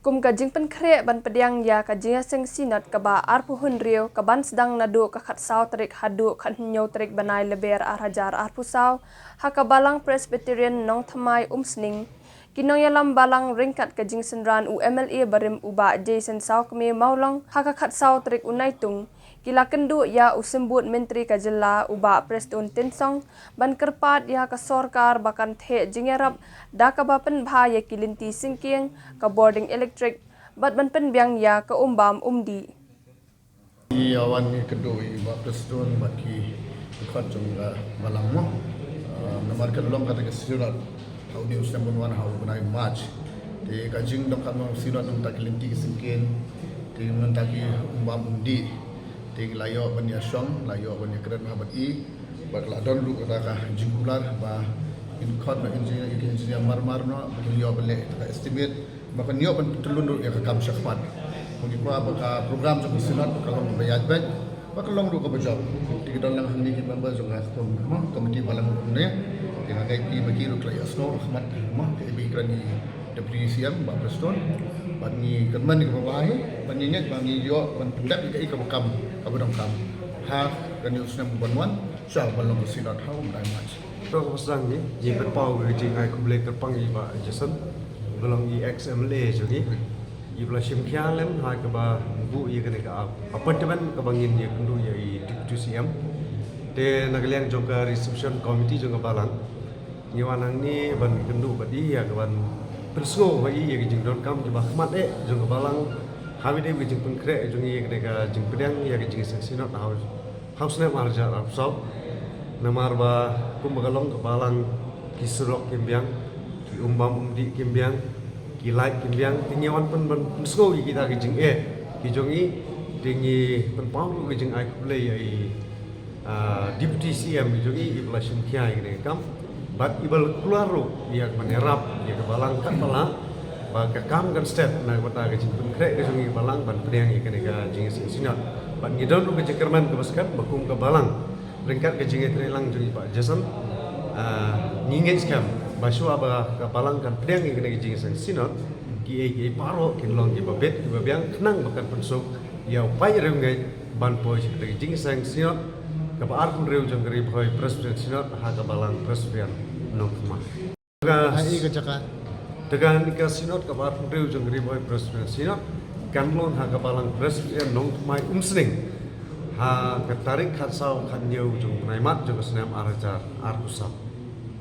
Kum kajing penkre ban pediang ya kajing seng sinat kaba arpu hunrio kaban sedang nadu kakat saw terik hadu kan nyau terik banai leber arhajar arpu saw hakabalang Presbyterian nong thamai umsning kinong yalam balang ringkat kajing senran UMLA barim uba Jason saw kemi maulong hakakat saw terik unaitung kila kendu ya usembut menteri kajela uba Preston Tinsong ban kerpat ya kasorkar bakan the jingerap da kabapen bahaya kilinti singking ka boarding electric bat ban penbiang ya ka umbam umdi awan ni kedua iba Preston baki dekat jungga malam mo nomor kedua kata kesurat hau di usam bunwan hau benai March di kajing dok kami sirat untuk kilinti singking di mentaki umbam umdi ting layo bania syong layo bania keren mahabat i bakla don lu kata jingkular ba in khot na engineer marmar no beliau bele ka estimate bahkan yo ban telundu ya ka kam syakmat mungkin ba program jong sinat kalau bayar bank bakalong lu ka bajab ti don lang handi ki member jong astom mo komiti balang ne ti hagai ki bagi lu klaya sno rahmat mo ti bi krani WCM ba Preston ban ni kerman ni kabawahi ban ni nyet ban ni yo ban pendak ka ikam kam abudang kam ha kan yo snam banwan sal balong sinat hau dai match Pro pasang ni ji berpau ke jing ai kuble kerpang i ba jason balong i XMLA jadi i bla sim khialem ha ka ba bu i kene ka appointment ka bangin ye kundu ye i WCM te nagliang jongka reception committee jongka balang ni wanang ni ban kundu badi ya ka ban persgo bagi ye jing don kam ba khmat e jongka balang Hamide bijing pengkre jungi kedeka jing pedang ya jing sino house ne marja rapsau namar ba kum bagalong balang kisrok kimbiang ki umbam umdi kimbiang ki light kimbiang tinyawan pen sko kita jing ki jongi tingi pen pau jing ai kule ai deputy CM jongi iblasim kiai kam bat ibal keluar ya menerap ya balang kan balang baka kam kan step na kota ke jintun kre ke sungi balang ban priang ikan ika jingi sinat ban ngidon ru ke jekerman ke baskat bakum ke balang ringkat ke jingi trelang jungi pak jason ngingit skam basu aba ke balang kan priang ikan ika jingi sinat ki paro kin long ki babet ki babiang kenang bakan pensuk ya upai rengai ban poi ke jingi sinat ke ar pun reu jong gari boy presiden sinat ha ke balang presiden nokma ga hai ke cakat dengan kasinot kabar putih ujung riboy presiden sinot kanlon ha kabalang presiden nong mai umsning ha ketarik khatsau khanyo ujung naimat jong senam arajar arkusap